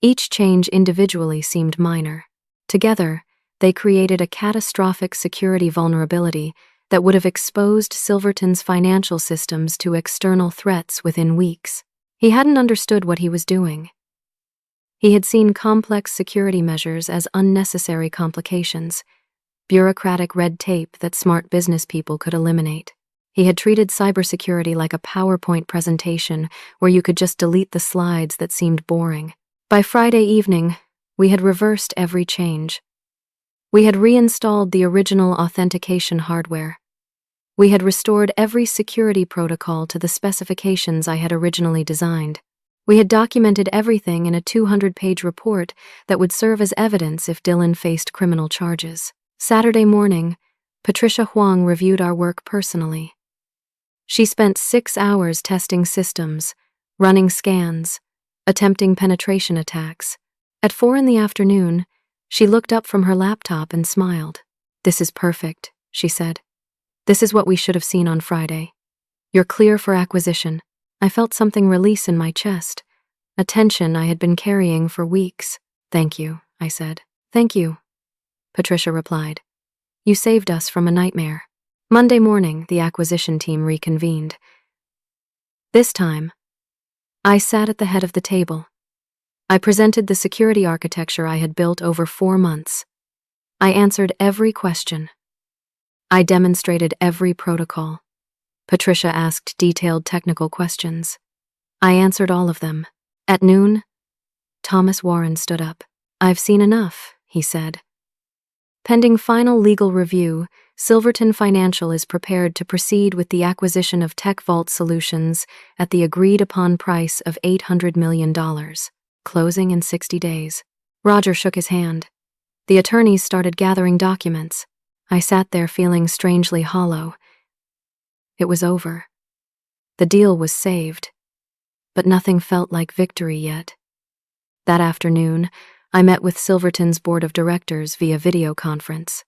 Each change individually seemed minor. Together, they created a catastrophic security vulnerability that would have exposed Silverton's financial systems to external threats within weeks. He hadn't understood what he was doing. He had seen complex security measures as unnecessary complications, bureaucratic red tape that smart business people could eliminate. He had treated cybersecurity like a PowerPoint presentation where you could just delete the slides that seemed boring. By Friday evening, we had reversed every change. We had reinstalled the original authentication hardware. We had restored every security protocol to the specifications I had originally designed. We had documented everything in a 200-page report that would serve as evidence if Dylan faced criminal charges. Saturday morning, Patricia Huang reviewed our work personally. She spent 6 hours testing systems, running scans, attempting penetration attacks. At 4 p.m, she looked up from her laptop and smiled. This is perfect, she said. This is what we should have seen on Friday. You're clear for acquisition. I felt something release in my chest, a tension I had been carrying for weeks. Thank you, I said. Thank you, Patricia replied. You saved us from a nightmare. Monday morning, the acquisition team reconvened. This time, I sat at the head of the table. I presented the security architecture I had built over 4 months. I answered every question. I demonstrated every protocol. Patricia asked detailed technical questions. I answered all of them. At noon, Thomas Warren stood up. I've seen enough, he said. Pending final legal review, Silverton Financial is prepared to proceed with the acquisition of TechVault Solutions at the agreed-upon price of $800 million. Closing in 60 days. Roger shook his hand. The attorneys started gathering documents. I sat there feeling strangely hollow. It was over. The deal was saved. But nothing felt like victory yet. That afternoon, I met with Silverton's board of directors via video conference.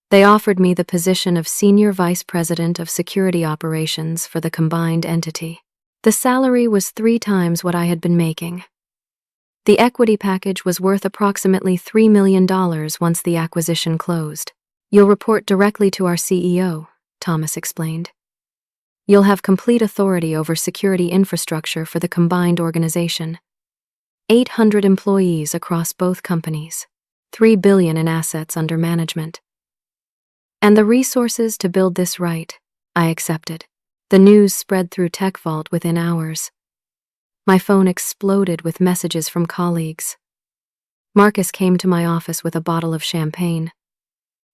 They offered me the position of Senior Vice President of Security Operations for the combined entity. The salary was 3 times what I had been making. The equity package was worth approximately $3 million once the acquisition closed. You'll report directly to our CEO, Thomas explained. You'll have complete authority over security infrastructure for the combined organization. 800 employees across both companies, $3 billion in assets under management. And the resources to build this right, I accepted. The news spread through TechVault within hours. My phone exploded with messages from colleagues. Marcus came to my office with a bottle of champagne.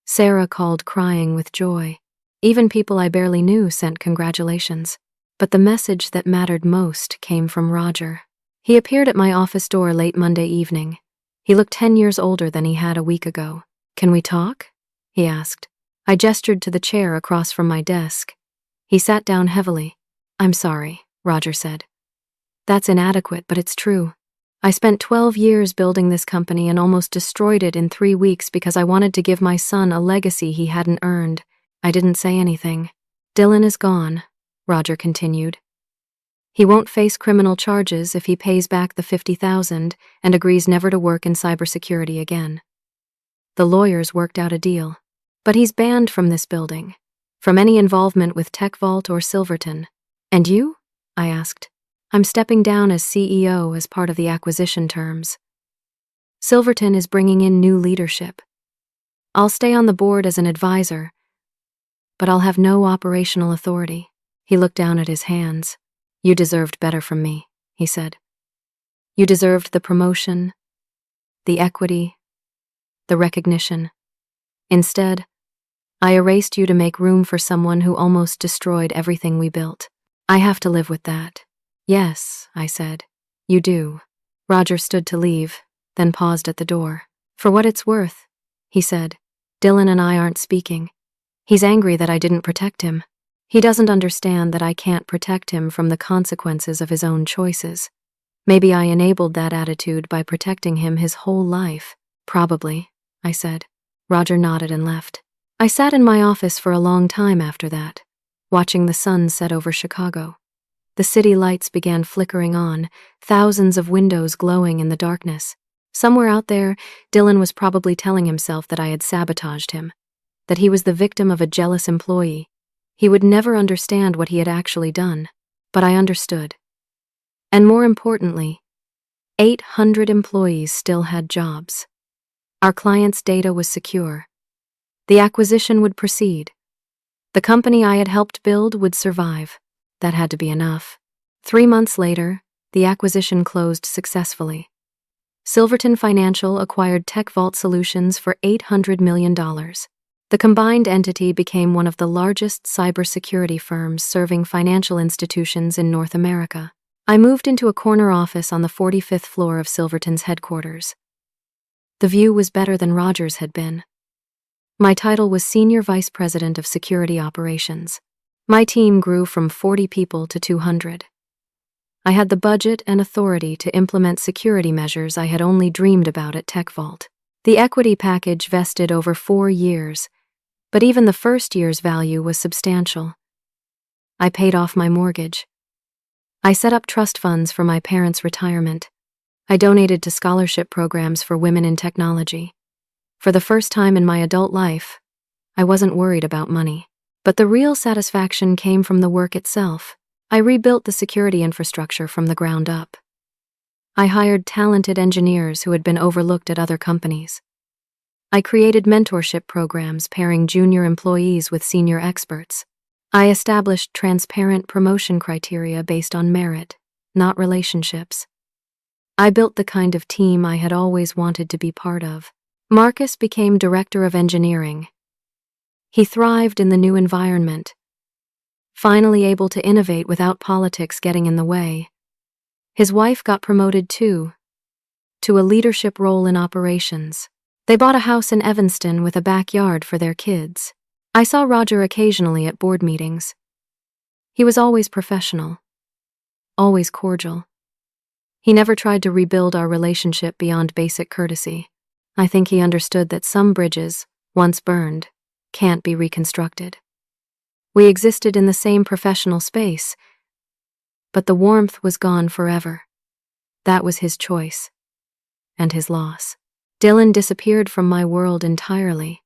Sarah called crying with joy. Even people I barely knew sent congratulations. But the message that mattered most came from Roger. He appeared at my office door late Monday evening. He looked 10 years older than he had a week ago. "Can we talk?" he asked. I gestured to the chair across from my desk. He sat down heavily. "I'm sorry," Roger said. "That's inadequate, but it's true. I spent 12 years building this company and almost destroyed it in 3 weeks because I wanted to give my son a legacy he hadn't earned." I didn't say anything. "Dylan is gone," Roger continued. "He won't face criminal charges if he pays back the $50,000 and agrees never to work in cybersecurity again. The lawyers worked out a deal. But he's banned from this building, from any involvement with TechVault or Silverton." "And you?" I asked. "I'm stepping down as CEO as part of the acquisition terms. Silverton is bringing in new leadership. I'll stay on the board as an advisor, but I'll have no operational authority." He looked down at his hands. "You deserved better from me," he said. "You deserved the promotion, the equity, the recognition. Instead, I erased you to make room for someone who almost destroyed everything we built. I have to live with that." "Yes," I said. "You do." Roger stood to leave, then paused at the door. "For what it's worth," he said, "Dylan and I aren't speaking. He's angry that I didn't protect him. He doesn't understand that I can't protect him from the consequences of his own choices. Maybe I enabled that attitude by protecting him his whole life." "Probably," I said. Roger nodded and left. I sat in my office for a long time after that, watching the sun set over Chicago. The city lights began flickering on, thousands of windows glowing in the darkness. Somewhere out there, Dylan was probably telling himself that I had sabotaged him, that he was the victim of a jealous employee. He would never understand what he had actually done, but I understood. And more importantly, 800 employees still had jobs. Our clients' data was secure. The acquisition would proceed. The company I had helped build would survive. That had to be enough. 3 months later, the acquisition closed successfully. Silverton Financial acquired TechVault Solutions for $800 million. The combined entity became one of the largest cybersecurity firms serving financial institutions in North America. I moved into a corner office on the 45th floor of Silverton's headquarters. The view was better than Roger's had been. My title was Senior Vice President of Security Operations. My team grew from 40 people to 200. I had the budget and authority to implement security measures I had only dreamed about at TechVault. The equity package vested over 4 years, but even the first year's value was substantial. I paid off my mortgage. I set up trust funds for my parents' retirement. I donated to scholarship programs for women in technology. For the first time in my adult life, I wasn't worried about money. But the real satisfaction came from the work itself. I rebuilt the security infrastructure from the ground up. I hired talented engineers who had been overlooked at other companies. I created mentorship programs pairing junior employees with senior experts. I established transparent promotion criteria based on merit, not relationships. I built the kind of team I had always wanted to be part of. Marcus became director of engineering. He thrived in the new environment, finally able to innovate without politics getting in the way. His wife got promoted too, to a leadership role in operations. They bought a house in Evanston with a backyard for their kids. I saw Roger occasionally at board meetings. He was always professional, always cordial. He never tried to rebuild our relationship beyond basic courtesy. I think he understood that some bridges, once burned, can't be reconstructed. We existed in the same professional space, but the warmth was gone forever. That was his choice, and his loss. Dylan disappeared from my world entirely.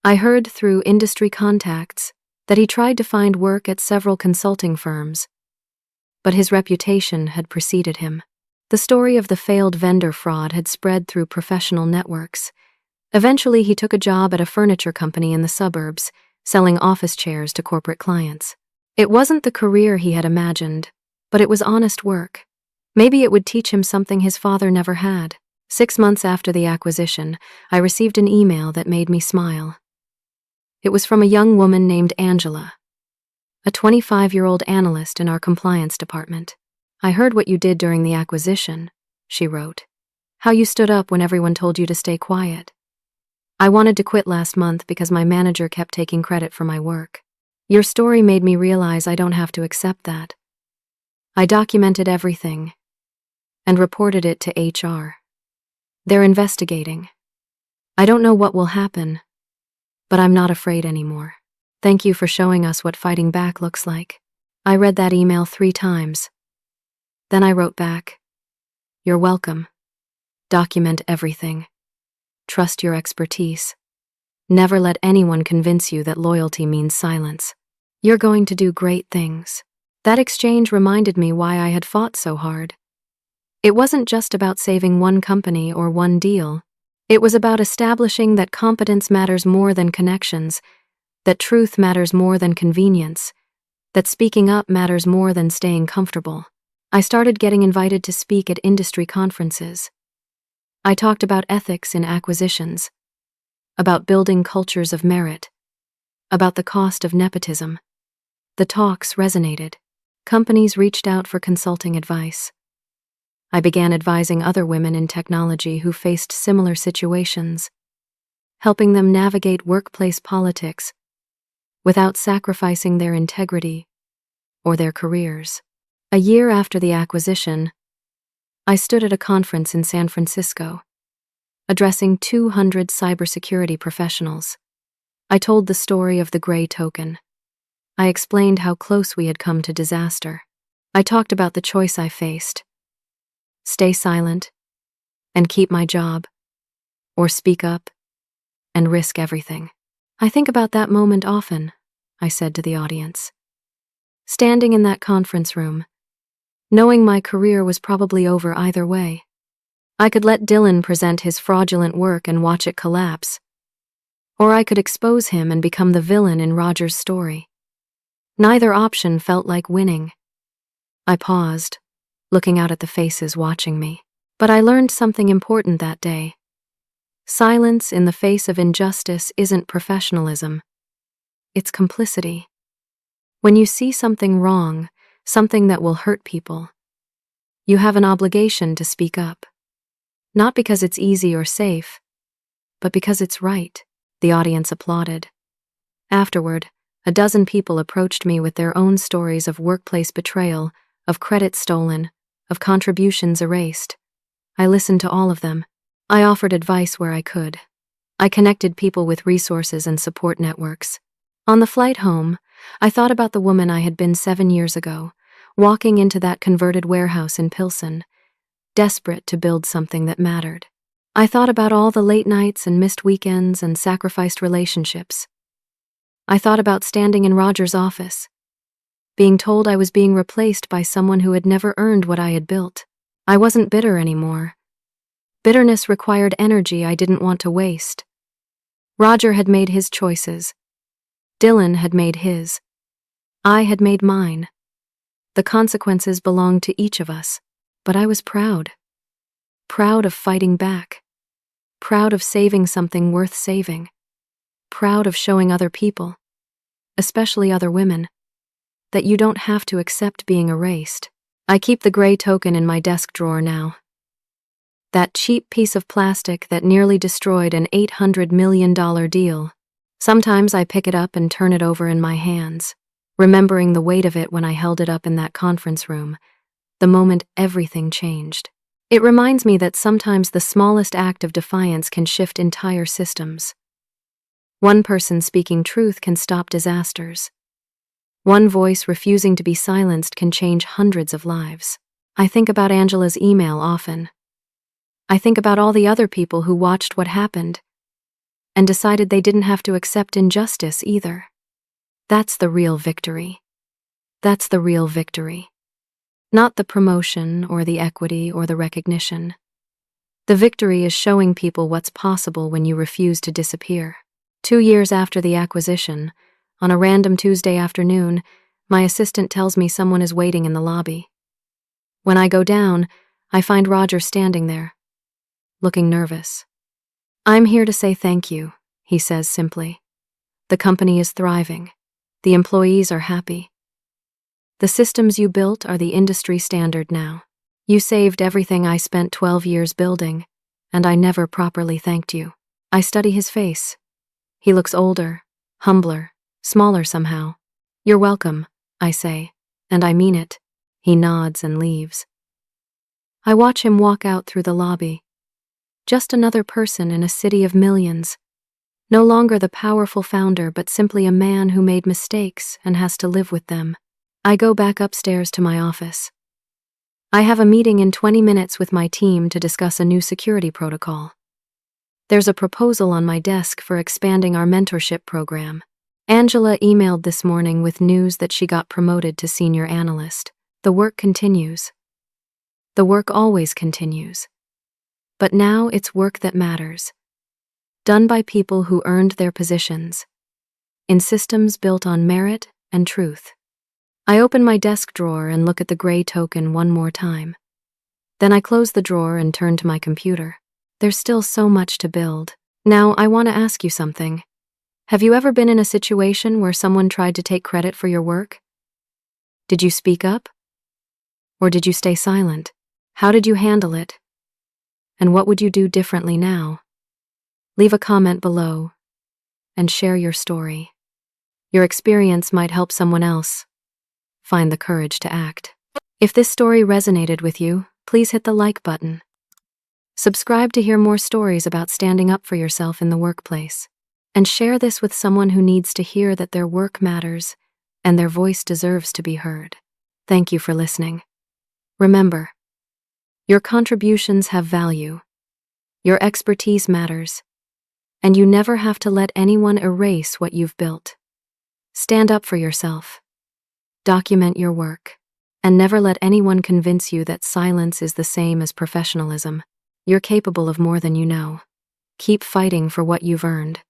I heard through industry contacts that he tried to find work at several consulting firms, but his reputation had preceded him. The story of the failed vendor fraud had spread through professional networks. Eventually, he took a job at a furniture company in the suburbs, selling office chairs to corporate clients. It wasn't the career he had imagined, but it was honest work. Maybe it would teach him something his father never had. 6 months after the acquisition, I received an email that made me smile. It was from a young woman named Angela, a 25-year-old analyst in our compliance department. "I heard what you did during the acquisition," she wrote. "How you stood up when everyone told you to stay quiet. I wanted to quit last month because my manager kept taking credit for my work. Your story made me realize I don't have to accept that. I documented everything and reported it to HR. They're investigating. I don't know what will happen, but I'm not afraid anymore. Thank you for showing us what fighting back looks like." I read that email 3 times. Then I wrote back, "You're welcome. Document everything. Trust your expertise. Never let anyone convince you that loyalty means silence. You're going to do great things." That exchange reminded me why I had fought so hard. It wasn't just about saving one company or one deal. It was about establishing that competence matters more than connections, that truth matters more than convenience, that speaking up matters more than staying comfortable. I started getting invited to speak at industry conferences. I talked about ethics in acquisitions, about building cultures of merit, about the cost of nepotism. The talks resonated. Companies reached out for consulting advice. I began advising other women in technology who faced similar situations, helping them navigate workplace politics without sacrificing their integrity or their careers. A year after the acquisition, I stood at a conference in San Francisco, addressing 200 cybersecurity professionals. I told the story of the gray token. I explained how close we had come to disaster. I talked about the choice I faced: stay silent and keep my job, or speak up and risk everything. "I think about that moment often," I said to the audience. Standing in that conference room, knowing my career was probably over either way. I could let Dylan present his fraudulent work and watch it collapse, or I could expose him and become the villain in Roger's story. Neither option felt like winning. I paused, looking out at the faces watching me. But I learned something important that day. Silence in the face of injustice isn't professionalism. It's complicity. When you see something wrong, something that will hurt people, you have an obligation to speak up. Not because it's easy or safe, but because it's right. The audience applauded. Afterward, a dozen people approached me with their own stories of workplace betrayal, of credit stolen, of contributions erased. I listened to all of them. I offered advice where I could. I connected people with resources and support networks. On the flight home, I thought about the woman I had been 7 years ago, walking into that converted warehouse in Pilsen, desperate to build something that mattered. I thought about all the late nights and missed weekends and sacrificed relationships. I thought about standing in Roger's office, being told I was being replaced by someone who had never earned what I had built. I wasn't bitter anymore. Bitterness required energy I didn't want to waste. Roger had made his choices. Dylan had made his. I had made mine. The consequences belonged to each of us, but I was proud. Proud of fighting back. Proud of saving something worth saving. Proud of showing other people, especially other women, that you don't have to accept being erased. I keep the gray token in my desk drawer now. That cheap piece of plastic that nearly destroyed an $800 million deal. Sometimes I pick it up and turn it over in my hands, remembering the weight of it when I held it up in that conference room, the moment everything changed. It reminds me that sometimes the smallest act of defiance can shift entire systems. One person speaking truth can stop disasters. One voice refusing to be silenced can change hundreds of lives. I think about Angela's email often. I think about all the other people who watched what happened and decided they didn't have to accept injustice either. That's the real victory. That's the real victory. Not the promotion or the equity or the recognition. The victory is showing people what's possible when you refuse to disappear. 2 years after the acquisition, on a random Tuesday afternoon, my assistant tells me someone is waiting in the lobby. When I go down, I find Roger standing there, looking nervous. "I'm here to say thank you," he says simply. "The company is thriving. The employees are happy. The systems you built are the industry standard now. You saved everything I spent 12 years building, and I never properly thanked you." I study his face. He looks older, humbler, smaller somehow. "You're welcome," I say, and I mean it. He nods and leaves. I watch him walk out through the lobby. Just another person in a city of millions. No longer the powerful founder, but simply a man who made mistakes and has to live with them. I go back upstairs to my office. I have a meeting in 20 minutes with my team to discuss a new security protocol. There's a proposal on my desk for expanding our mentorship program. Angela emailed this morning with news that she got promoted to senior analyst. The work continues. The work always continues. But now it's work that matters. Done by people who earned their positions. In systems built on merit and truth. I open my desk drawer and look at the gray token one more time. Then I close the drawer and turn to my computer. There's still so much to build. Now, I want to ask you something. Have you ever been in a situation where someone tried to take credit for your work? Did you speak up? Or did you stay silent? How did you handle it? And what would you do differently now? Leave a comment below and share your story. Your experience might help someone else find the courage to act. If this story resonated with you, please hit the like button. Subscribe to hear more stories about standing up for yourself in the workplace. And share this with someone who needs to hear that their work matters and their voice deserves to be heard. Thank you for listening. Remember, your contributions have value. Your expertise matters. And you never have to let anyone erase what you've built. Stand up for yourself. Document your work. And never let anyone convince you that silence is the same as professionalism. You're capable of more than you know. Keep fighting for what you've earned.